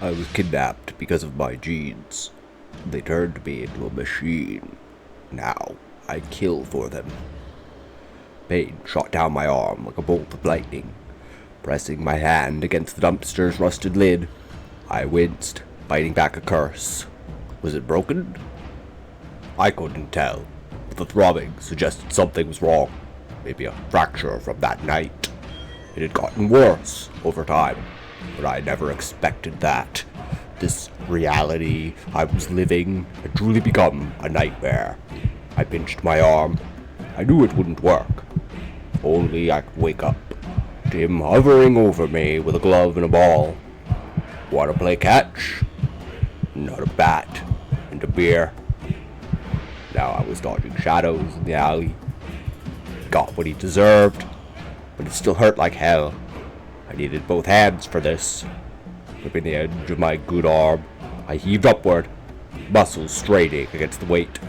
I was kidnapped because of my genes. They turned me into a machine. Now, I kill for them. Pain shot down my arm like a bolt of lightning. Pressing my hand against the dumpster's rusted lid, I winced, biting back a curse. Was it broken? I couldn't tell, but the throbbing suggested something was wrong. Maybe a fracture from that night. It had gotten worse over time, but I never expected that. This reality I was living had truly become a nightmare. I pinched my arm. I knew it wouldn't work. If only I could wake up to him hovering over me with a glove and a ball. Want to play catch? Not a bat and a beer. Now I was dodging shadows in the alley. He got what he deserved, but it still hurt like hell. I needed both hands for this. Gripping the edge of my good arm, I heaved upward, muscles straining against the weight.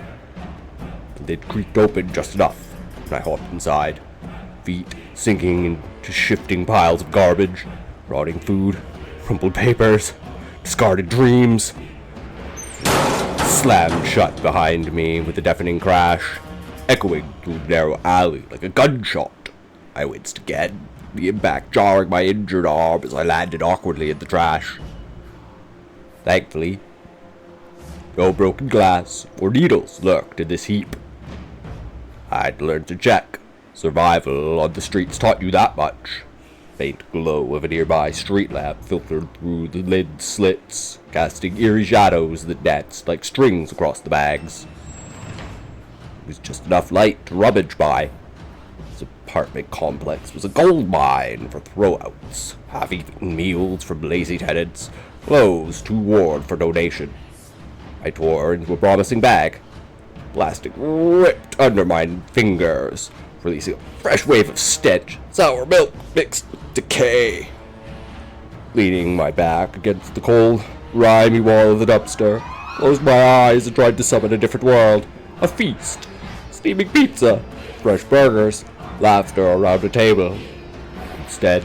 The lid creaked open just enough, and I hopped inside, feet sinking into shifting piles of garbage, rotting food, crumpled papers, discarded dreams. Slammed shut behind me with a deafening crash, echoing through the narrow alley like a gunshot. I winced again, the impact jarring my injured arm as I landed awkwardly in the trash. Thankfully, no broken glass or needles lurked in this heap. I'd learned to check. Survival on the streets taught you that much. Faint glow of a nearby street lamp filtered through the lid slits, casting eerie shadows that danced like strings across the bags. It was just enough light to rummage by. This apartment complex was a gold mine for throwouts, half-eaten meals from lazy tenants, clothes too worn for donation. I tore into a promising bag. Plastic ripped under my fingers, releasing a fresh wave of stench, sour milk mixed with decay. Leaning my back against the cold, grimy wall of the dumpster, closed my eyes and tried to summon a different world. A feast. Steaming pizza, fresh burgers, laughter around a table. Instead,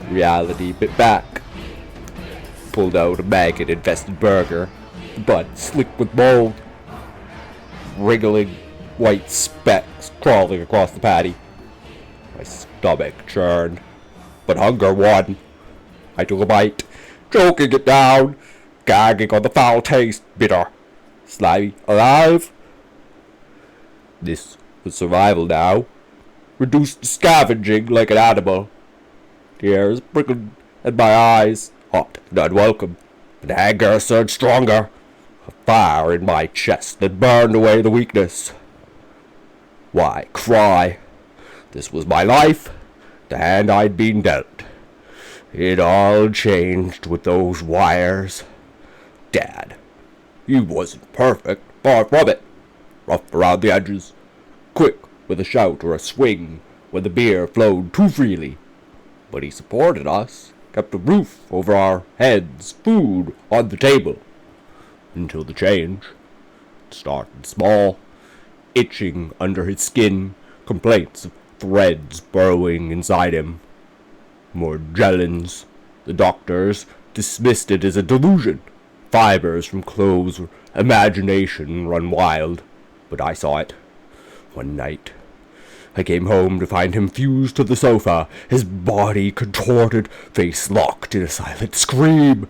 reality bit back. Pulled out a maggot-infested burger, the bun slick with mold. Wriggling white specks crawling across the patty. My stomach churned, but hunger won. I took a bite, choking it down, gagging on the foul taste, bitter, slimy, alive. This was survival now, reduced to scavenging like an animal. Tears prickled at my eyes, hot and unwelcome, but anger surged stronger. A fire in my chest that burned away the weakness. Why cry? This was my life, the hand I'd been dealt. It all changed with those wires. Dad, he wasn't perfect, far from it. Rough around the edges, quick with a shout or a swing when the beer flowed too freely. But he supported us, kept a roof over our heads, food on the table. Until the change. It started small, itching under his skin, complaints of threads burrowing inside him. Morgellons. The doctors dismissed it as a delusion. Fibers from clothes or imagination run wild. But I saw it. One night, I came home to find him fused to the sofa, his body contorted, face locked in a silent scream.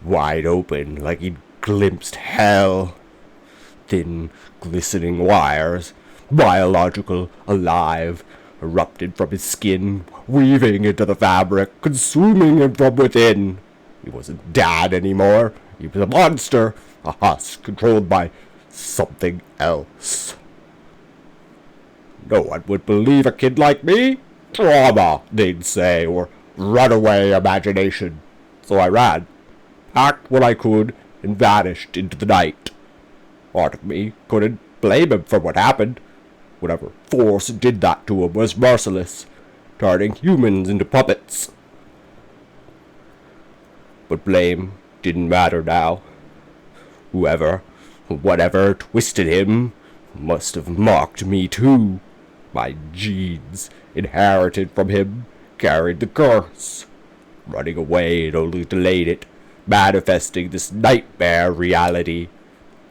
Wide open, like he'd glimpsed hell. Thin, glistening wires, biological, alive, erupted from his skin, weaving into the fabric, consuming him from within. He wasn't Dad anymore. He was a monster, a husk controlled by something else. No one would believe a kid like me. Trauma, they'd say, or runaway imagination. So I ran, packed what I could, and vanished into the night. Part of me couldn't blame him for what happened. Whatever force did that to him was merciless, turning humans into puppets. But blame didn't matter now. Whoever, whatever twisted him must have mocked me too. My genes, inherited from him, carried the curse. Running away had only delayed it, manifesting this nightmare reality.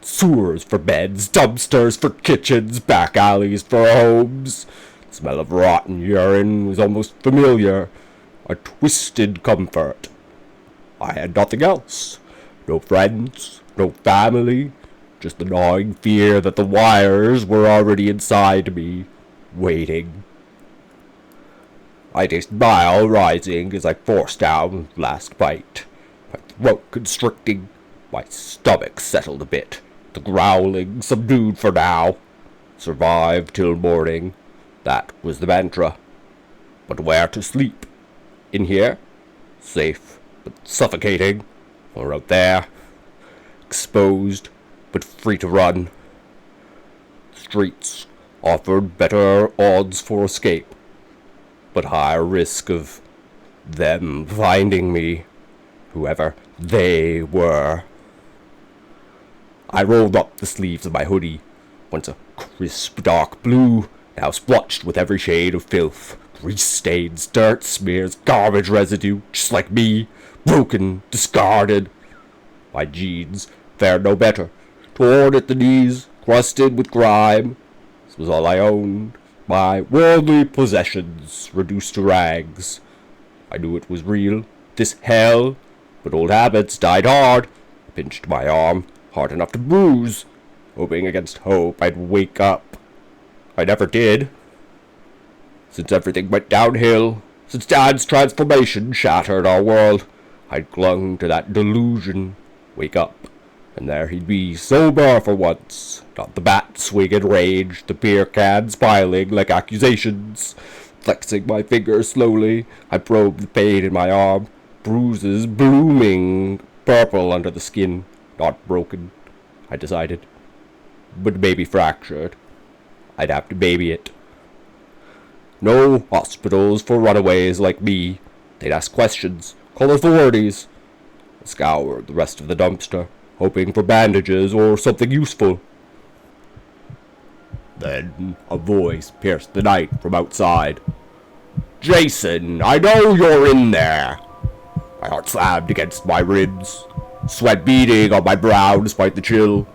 Sewers for beds, dumpsters for kitchens, back alleys for homes. The smell of rotten urine was almost familiar, a twisted comfort. I had nothing else. No friends, no family, just the gnawing fear that the wires were already inside me, waiting. I tasted bile rising as I forced down the last bite, my throat constricting, my stomach settled a bit, the growling subdued for now. Survive till morning, that was the mantra. But where to sleep? In here? Safe, but suffocating. Or out there? Exposed, but free to run. Streets offered better odds for escape, but higher risk of them finding me, whoever they were. I rolled up the sleeves of my hoodie, once a crisp dark blue, now splotched with every shade of filth, grease stains, dirt smears, garbage residue, just like me, broken, discarded. My jeans fared no better, torn at the knees, crusted with grime. This was all I owned, my worldly possessions reduced to rags. I knew it was real, this hell, but old habits died hard. I pinched my arm, hard enough to bruise, hoping against hope I'd wake up. I never did. Since everything went downhill, since Dad's transformation shattered our world, I'd clung to that delusion. Wake up, and there he'd be, sober for once. Not the bat swinging rage, the beer cans piling like accusations. Flexing my fingers slowly, I probed the pain in my arm, bruises blooming purple under the skin. Not broken, I decided, but maybe fractured. I'd have to baby it. No hospitals for runaways like me. They'd ask questions, call authorities. I scoured the rest of the dumpster, hoping for bandages or something useful. Then a voice pierced the night from outside. "Jason, I know you're in there." My heart slammed against my ribs, sweat beading on my brow despite the chill.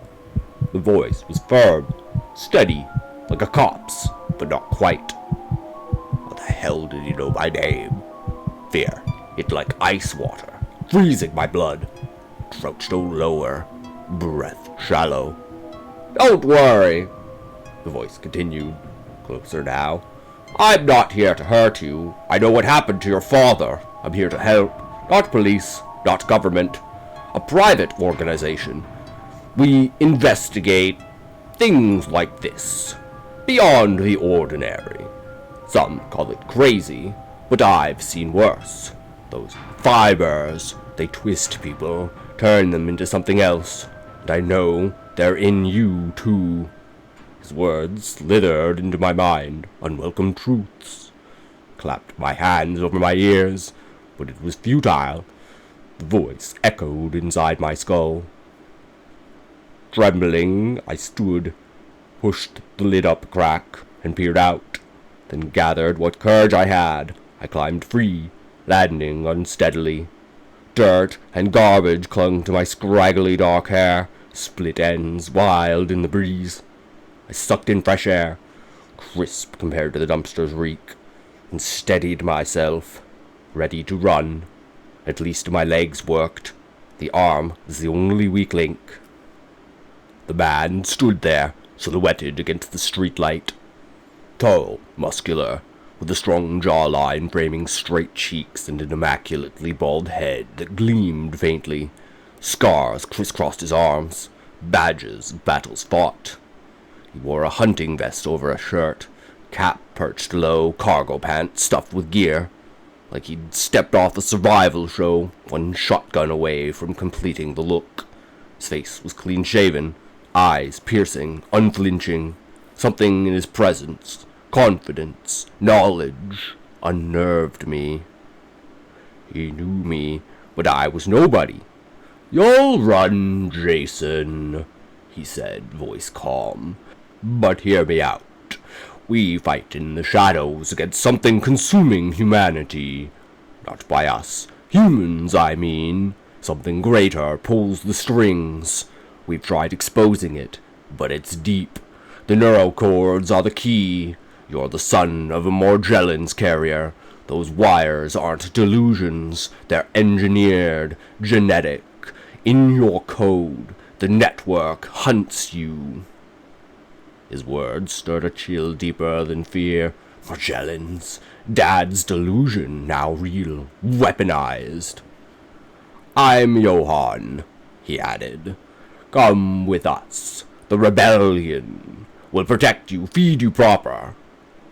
The voice was firm, steady, like a cop's, but not quite. How the hell did he know my name? Fear hit like ice water, freezing my blood. Crouched no lower, breath shallow. "Don't worry," the voice continued, closer now. "I'm not here to hurt you. I know what happened to your father. I'm here to help. Not police, not government. A private organization. We investigate things like this, beyond the ordinary. Some call it crazy, but I've seen worse. Those fibers, they twist people, turn them into something else, and I know they're in you too." His words slithered into my mind, unwelcome truths. Clapped my hands over my ears, but it was futile. The voice echoed inside my skull. Trembling, I stood, pushed the lid up a crack, and peered out, then gathered what courage I had. I climbed free, landing unsteadily. Dirt and garbage clung to my scraggly dark hair, split ends wild in the breeze. I sucked in fresh air, crisp compared to the dumpster's reek, and steadied myself, ready to run. At least my legs worked. The arm was the only weak link. The man stood there, silhouetted against the streetlight. Tall, muscular, with a strong jawline framing straight cheeks and an immaculately bald head that gleamed faintly. Scars crisscrossed his arms, badges of battles fought. He wore a hunting vest over a shirt, cap perched low, cargo pants stuffed with gear, like he'd stepped off a survival show, one shotgun away from completing the look. His face was clean-shaven, eyes piercing, unflinching. Something in his presence, confidence, knowledge, unnerved me. He knew me, but I was nobody. "You'll run, Jason," he said, voice calm. "But hear me out. We fight in the shadows against something consuming humanity. Not by us. Humans, I mean. Something greater pulls the strings. We've tried exposing it, but it's deep. The neural cords are the key. You're the son of a Morgellons carrier. Those wires aren't delusions. They're engineered, genetic. In your code, the network hunts you. His words stirred a chill deeper than fear. Morgellons, Dad's delusion, now real, weaponized. I'm Johann, he added. Come with us. The rebellion will protect you, feed you proper.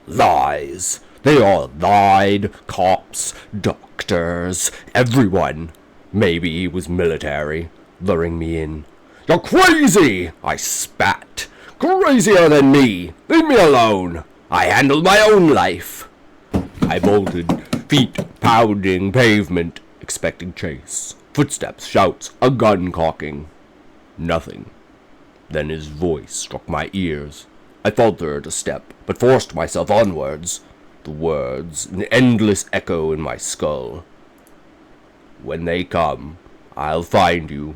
Lies. They all lied. Cops, doctors, everyone. Maybe he was military, luring me in. You're crazy, I spat. Crazier than me. Leave me alone. I handle my own life. I bolted, feet pounding pavement, expecting chase. Footsteps, shouts, a gun cocking. Nothing. Then his voice struck my ears. I faltered a step, but forced myself onwards. The words, an endless echo in my skull. When they come, I'll find you.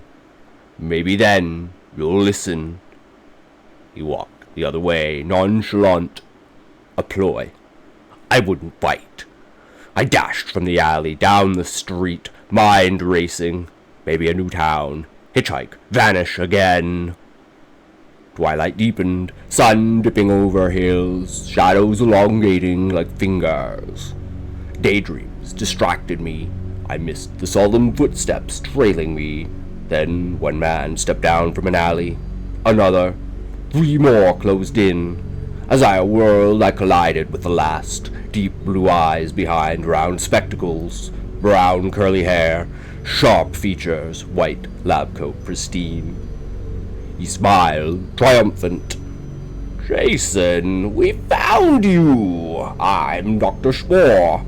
Maybe then you'll listen. He walked the other way, nonchalant. A ploy. I wouldn't bite. I dashed from the alley, down the street, mind racing. Maybe a new town. Hitchhike. Vanish again. Twilight deepened, sun dipping over hills, shadows elongating like fingers. Daydreams distracted me. I missed the solemn footsteps trailing me. Then one man stepped down from an alley. Another. 3 more closed in. As I whirled, I collided with the last. Deep blue eyes behind round spectacles. Brown curly hair. Sharp features. White lab coat pristine. He smiled, triumphant. Jason, we found you! I'm Dr. Spoor.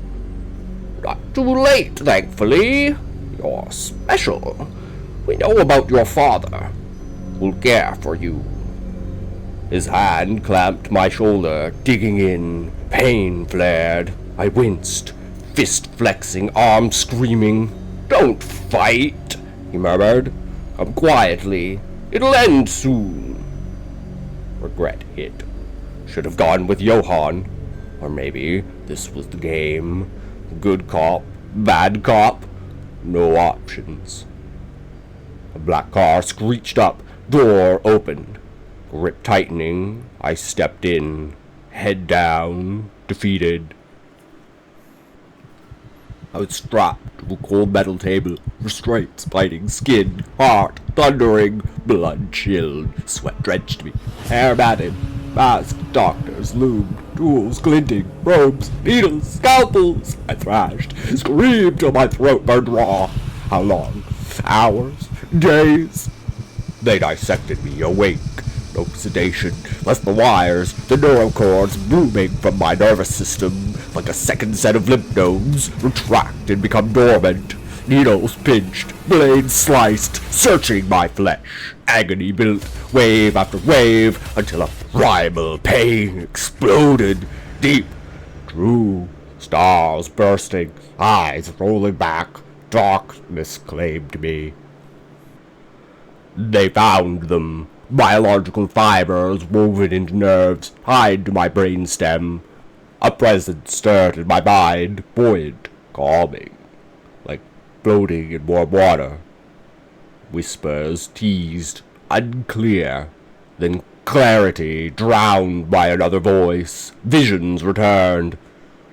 Not too late, thankfully. You're special. We know about your father. We'll care for you. His hand clamped my shoulder, digging in. Pain flared. I winced, fist flexing, arm screaming. Don't fight, he murmured. Come quietly. It'll end soon. Regret hit. Should have gone with Johann. Or maybe this was the game. Good cop, bad cop, no options. A black car screeched up, door opened. Grip tightening, I stepped in, head down, defeated. I was strapped to a cold metal table, restraints biting skin, heart thundering, blood chilled, sweat drenched me, hair matted, masked doctors loomed, tools glinting, probes, needles, scalpels. I thrashed, screamed till my throat burned raw. How long? Hours? Days? They dissected me, awake. No sedation, less the wires, the neural cords booming from my nervous system, like a second set of lymph nodes, retract and become dormant. Needles pinched, blades sliced, searching my flesh. Agony built, wave after wave, until a primal pain exploded. Deep, true, stars bursting, eyes rolling back, darkness claimed me. They found them. Biological fibers woven into nerves, tied to my brainstem. A presence stirred in my mind, buoyant, calming, like floating in warm water. Whispers teased, unclear, then clarity drowned by another voice. Visions returned.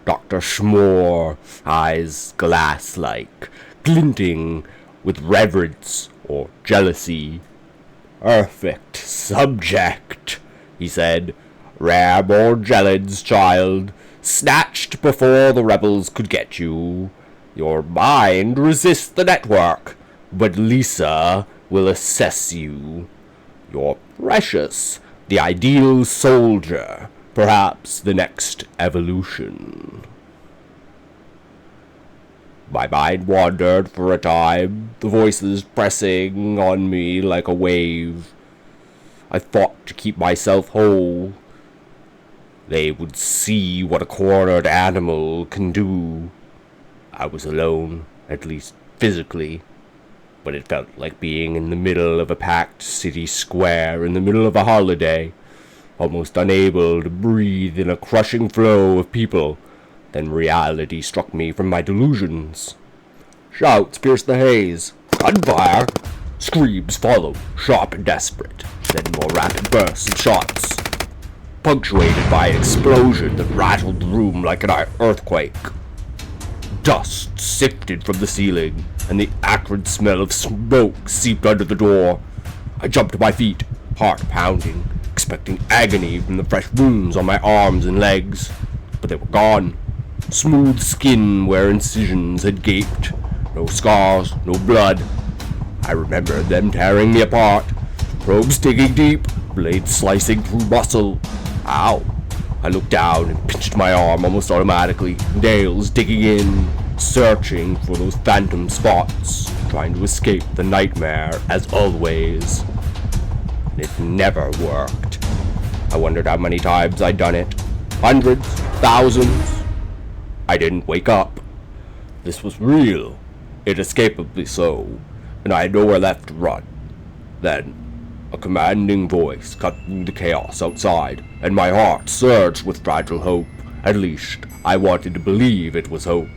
Dr. Schmore, eyes glass-like, glinting with reverence or jealousy. Perfect subject, he said. Rare Morgellons, child. Snatched before the rebels could get you. Your mind resists the network, but Lisa will assess you. You're precious, the ideal soldier, perhaps the next evolution. My mind wandered for a time, the voices pressing on me like a wave. I fought to keep myself whole. They would see what a cornered animal can do. I was alone, at least physically. but it felt like being in the middle of a packed city square in the middle of a holiday, almost unable to breathe in a crushing flow of people. Then reality struck me from my delusions. Shouts pierced the haze. Gunfire! Screams followed, sharp and desperate, then more rapid bursts of shots, punctuated by an explosion that rattled the room like an earthquake. Dust sifted from the ceiling, and the acrid smell of smoke seeped under the door. I jumped to my feet, heart pounding, expecting agony from the fresh wounds on my arms and legs, but they were gone. Smooth skin where incisions had gaped. No scars, no blood. I remembered them tearing me apart. Probes digging deep, blades slicing through muscle. Ow! I looked down and pinched my arm almost automatically. Nails digging in, searching for those phantom spots, trying to escape the nightmare as always. And it never worked. I wondered how many times I'd done it. Hundreds, thousands. I didn't wake up. This was real, inescapably so, and I had nowhere left to run. Then, a commanding voice cut through the chaos outside, and my heart surged with fragile hope. At least, I wanted to believe it was hope,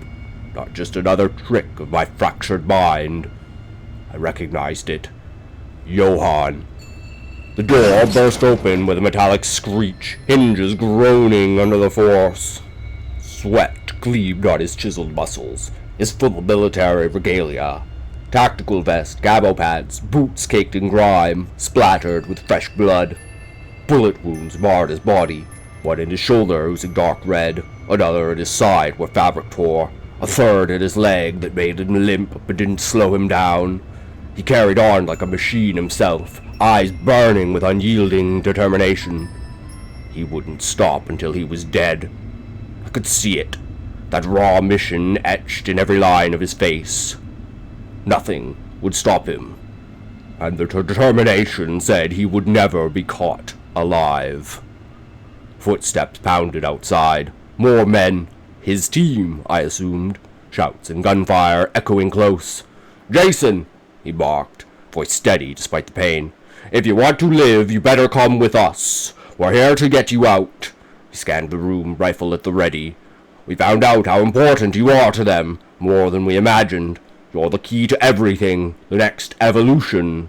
not just another trick of my fractured mind. I recognized it. Johann. The door burst open with a metallic screech, hinges groaning under the force. Sweat gleamed on his chiseled muscles, his full military regalia. Tactical vest, gamo pads, boots caked in grime, splattered with fresh blood. Bullet wounds marred his body, one in his shoulder oozing dark red, another in his side where fabric tore, a third in his leg that made him limp but didn't slow him down. He carried on like a machine himself, eyes burning with unyielding determination. He wouldn't stop until he was dead. I could see it, that raw mission etched in every line of his face. Nothing would stop him, and the determination said he would never be caught alive. Footsteps pounded outside. More men. His team, I assumed. Shouts and gunfire echoing close. "Jason!" he barked, voice steady despite the pain. "If you want to live, you better come with us. We're here to get you out." He scanned the room, rifle at the ready. "We found out how important you are to them, more than we imagined. You're the key to everything, the next evolution.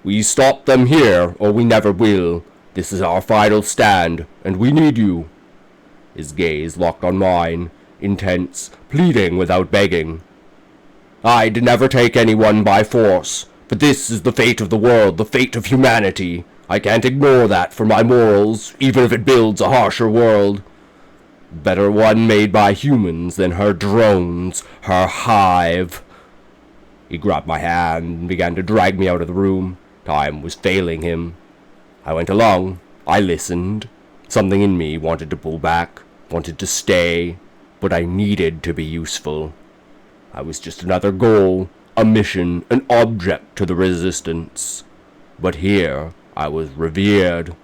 We stop them here, or we never will. This is our final stand, and we need you." His gaze locked on mine, intense, pleading without begging. "I'd never take anyone by force, but this is the fate of the world, the fate of humanity. I can't ignore that for my morals, even if it builds a harsher world. Better one made by humans than her drones, her hive." He grabbed my hand and began to drag me out of the room. Time was failing him. I went along. I listened. Something in me wanted to pull back, wanted to stay, but I needed to be useful. I was just another goal, a mission, an object to the resistance. But here I was revered.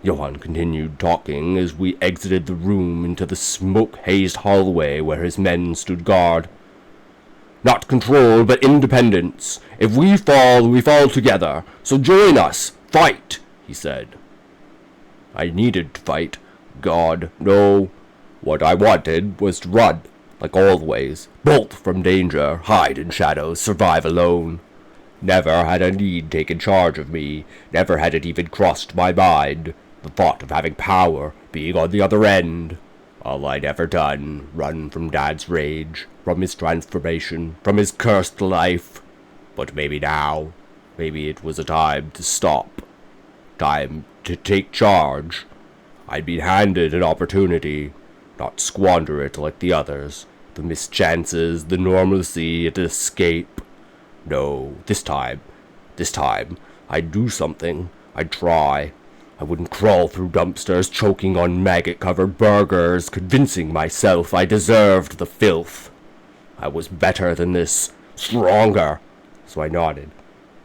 Johann continued talking as we exited the room into the smoke-hazed hallway where his men stood guard. "Not control, but independence. If we fall together. So join us. Fight," he said. I needed to fight. God, no. What I wanted was to run, like always. Bolt from danger, hide in shadows, survive alone. Never had a need taken charge of me. Never had it even crossed my mind. The thought of having power, being on the other end. All I'd ever done, run from Dad's rage, from his transformation, from his cursed life. But maybe now, maybe it was a time to stop. Time to take charge. I'd been handed an opportunity, not squander it like the others. The missed chances, the normalcy, an escape. No, this time, I'd do something. I'd try. I wouldn't crawl through dumpsters, choking on maggot-covered burgers, convincing myself I deserved the filth. I was better than this, stronger. So I nodded,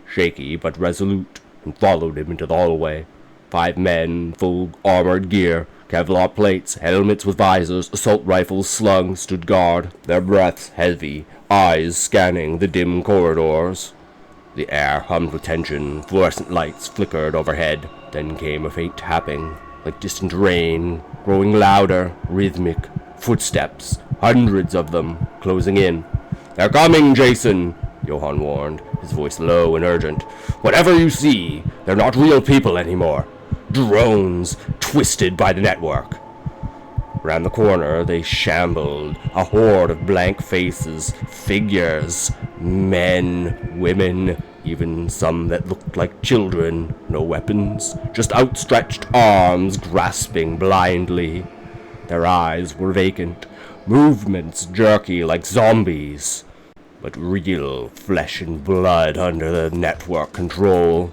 shaky but resolute, and followed him into the hallway. 5 men, full armored gear, Kevlar plates, helmets with visors, assault rifles slung, stood guard, their breaths heavy, eyes scanning the dim corridors. The air hummed with tension, fluorescent lights flickered overhead. Then came a faint tapping, like distant rain, growing louder, rhythmic. Footsteps, hundreds of them, closing in. "They're coming, Jason," Johann warned, his voice low and urgent. "Whatever you see, they're not real people anymore. Drones, twisted by the network." Round the corner they shambled, a horde of blank faces, figures, men, women, even some that looked like children. No weapons, just outstretched arms grasping blindly. Their eyes were vacant, movements jerky like zombies, but real flesh and blood under the network control.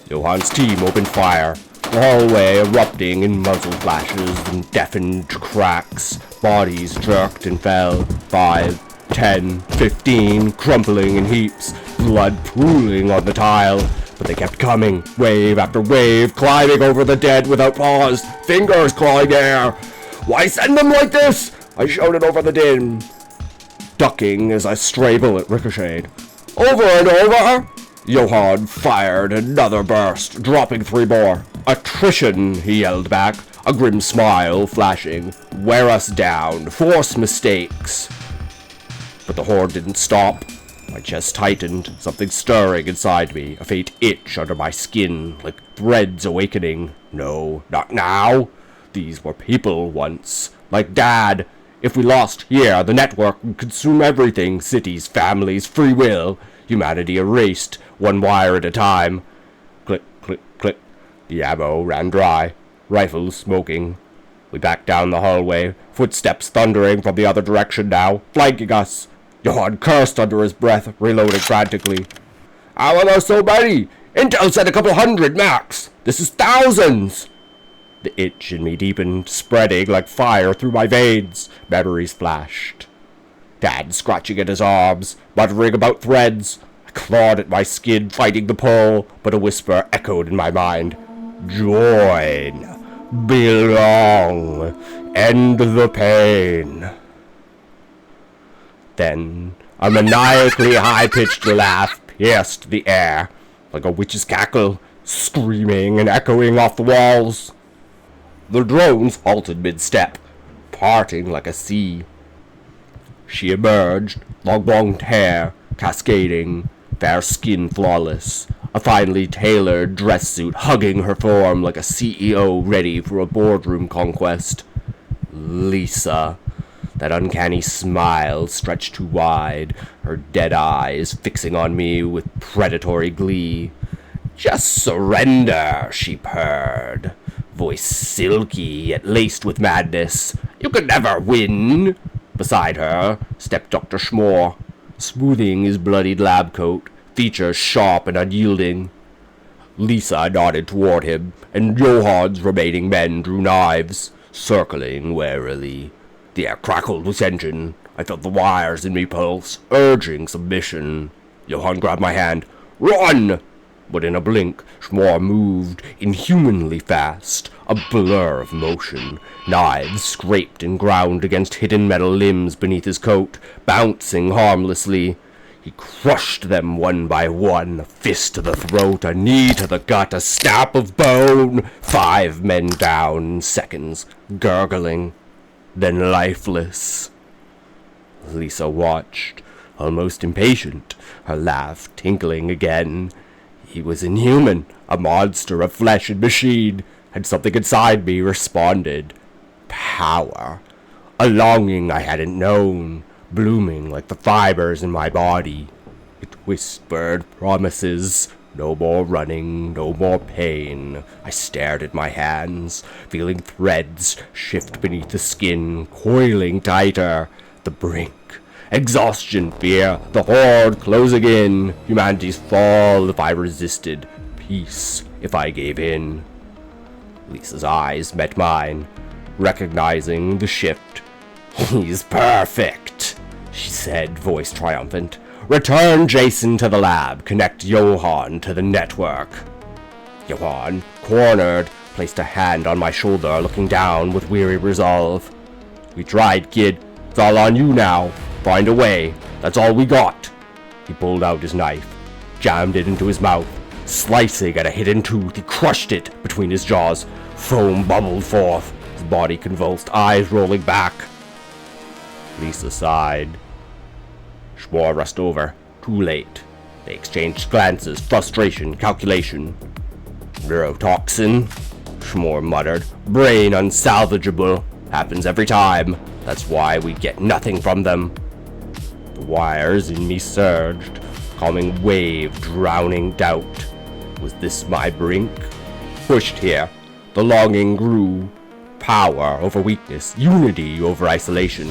Johann's team opened fire, the hallway erupting in muzzle flashes and deafened cracks. Bodies jerked and fell, 5, 10, 15, crumpling in heaps, blood pooling on the tile. But they kept coming, wave after wave, climbing over the dead without pause, fingers clawing air. "Why send them like this?" I shouted over the din, ducking as a stray bullet ricocheted. "Over and over!" Johann fired another burst, dropping 3 more. "Attrition," he yelled back, a grim smile flashing. "Wear us down, force mistakes." But the horde didn't stop. My chest tightened, something stirring inside me, a faint itch under my skin, like threads awakening. No, not now. These were people once, like Dad. If we lost here, the network would consume everything, cities, families, free will. Humanity erased, one wire at a time. Click, click, click. The ammo ran dry, rifles smoking. We backed down the hallway, footsteps thundering from the other direction now, flanking us. Johann cursed under his breath, reloading frantically. "How are there so many? Intel said a couple hundred max. This is thousands!" The itch in me deepened, spreading like fire through my veins. Memories flashed. Dad scratching at his arms, muttering about threads. I clawed at my skin, fighting the pull, but a whisper echoed in my mind. "Join. Belong. End the pain." Then a maniacally high-pitched laugh pierced the air, like a witch's cackle, screaming and echoing off the walls. The drones halted mid-step, parting like a sea. She emerged, long-blonde hair cascading, fair skin flawless, a finely tailored dress suit hugging her form like a CEO ready for a boardroom conquest. Lisa. That uncanny smile stretched too wide, her dead eyes fixing on me with predatory glee. "Just surrender," she purred, voice silky yet laced with madness. "You could never win." Beside her stepped Dr. Schmore, smoothing his bloodied lab coat, features sharp and unyielding. Lisa nodded toward him, and Johann's remaining men drew knives, circling warily. The air crackled with tension. I felt the wires in me pulse, urging submission. Johann grabbed my hand. "Run!" But in a blink, Schmore moved inhumanly fast, a blur of motion. Knives scraped and ground against hidden metal limbs beneath his coat, bouncing harmlessly. He crushed them one by one, a fist to the throat, a knee to the gut, a snap of bone. 5 men down in seconds, gurgling, then lifeless. Lisa watched, almost impatient, her laugh tinkling again. He was inhuman, a monster of flesh and machine, and something inside me responded. Power. A longing I hadn't known, blooming like the fibers in my body. It whispered promises. No more running, no more pain. I stared at my hands, feeling threads shift beneath the skin, coiling tighter. The brink. Exhaustion, fear, the horde closing in. Humanity's fall if I resisted. Peace if I gave in. Lisa's eyes met mine, recognizing the shift. "He's perfect," she said, voice triumphant. "Return Jason to the lab. Connect Johann to the network." Johann, cornered, placed a hand on my shoulder, looking down with weary resolve. "We tried, kid. It's all on you now. Find a way. That's all we got. He pulled out his knife, jammed it into his mouth. Slicing at a hidden tooth, he crushed it between his jaws. Foam bubbled forth, his body convulsed, eyes rolling back. Lisa sighed. Schmor rushed over. Too late. They exchanged glances, frustration, calculation. Neurotoxin, Schmor muttered. Brain unsalvageable. Happens every time. That's why we get nothing from them. The wires in me surged. Calming wave, drowning doubt. Was this my brink? Pushed here. The longing grew. Power over weakness. Unity over isolation.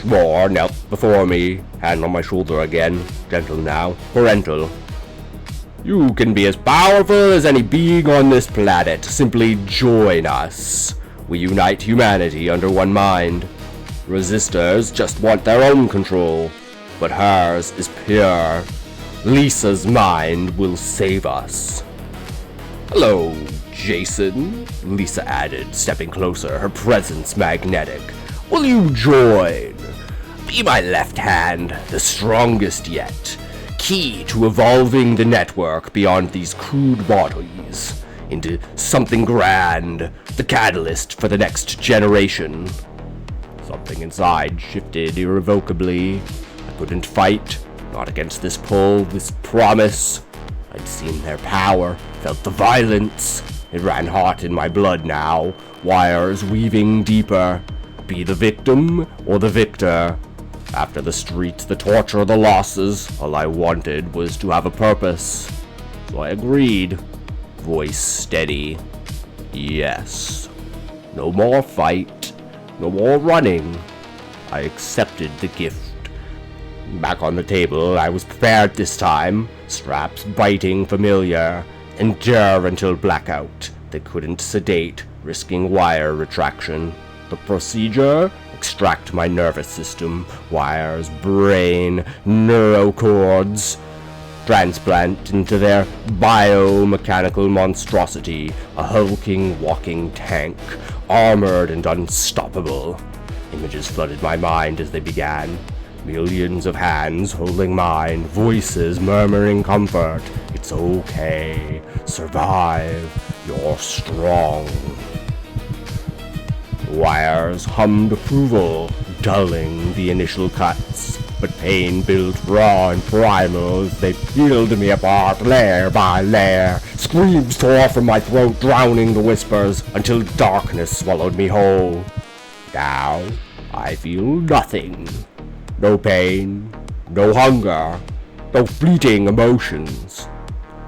Schmor knelt before me, hand on my shoulder again, gentle now, parental. You can be as powerful as any being on this planet. Simply join us. We unite humanity under one mind. Resistors just want their own control, but hers is pure. Lisa's mind will save us. Hello, Jason, Lisa added, stepping closer, her presence magnetic. Will you join? Be my left hand, the strongest yet. Key to evolving the network beyond these crude bodies into something grand, the catalyst for the next generation. Something inside shifted irrevocably. I couldn't fight, not against this pull, this promise. I'd seen their power, felt the violence. It ran hot in my blood now, wires weaving deeper. Be the victim or the victor. After the streets, the torture, the losses, all I wanted was to have a purpose. So I agreed. Voice steady. Yes. No more fight. No more running. I accepted the gift. Back on the table, I was prepared this time. Straps biting familiar. Endure until blackout. They couldn't sedate, risking wire retraction. The procedure? Extract my nervous system, wires, brain, neurocords. Transplant into their biomechanical monstrosity, a hulking walking tank, armored and unstoppable. Images flooded my mind as they began. Millions of hands holding mine, voices murmuring comfort. It's okay. Survive. You're strong. Wires hummed approval, dulling the initial cuts, but pain built raw and primal as they peeled me apart layer by layer. Screams tore from my throat, drowning the whispers, until darkness swallowed me whole. Now, I feel nothing. No pain, no hunger, no fleeting emotions.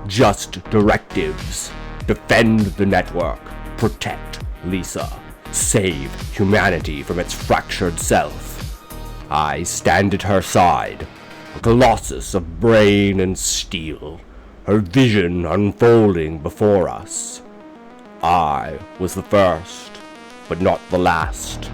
Just directives. Defend the network. Protect Lisa. Save humanity from its fractured self. I stand at her side, a colossus of brain and steel, her vision unfolding before us. I was the first, but not the last.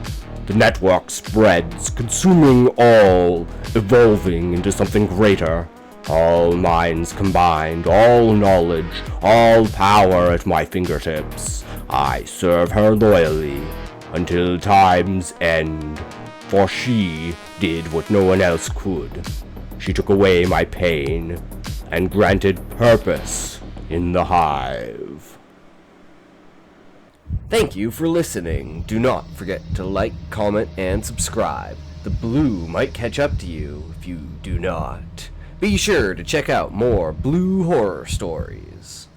The network spreads, consuming all, evolving into something greater. All minds combined, all knowledge, all power at my fingertips. I serve her loyally, until time's end, for she did what no one else could. She took away my pain, and granted purpose in the hive. Thank you for listening. Do not forget to like, comment, and subscribe. The blue might catch up to you if you do not. Be sure to check out more blue horror stories.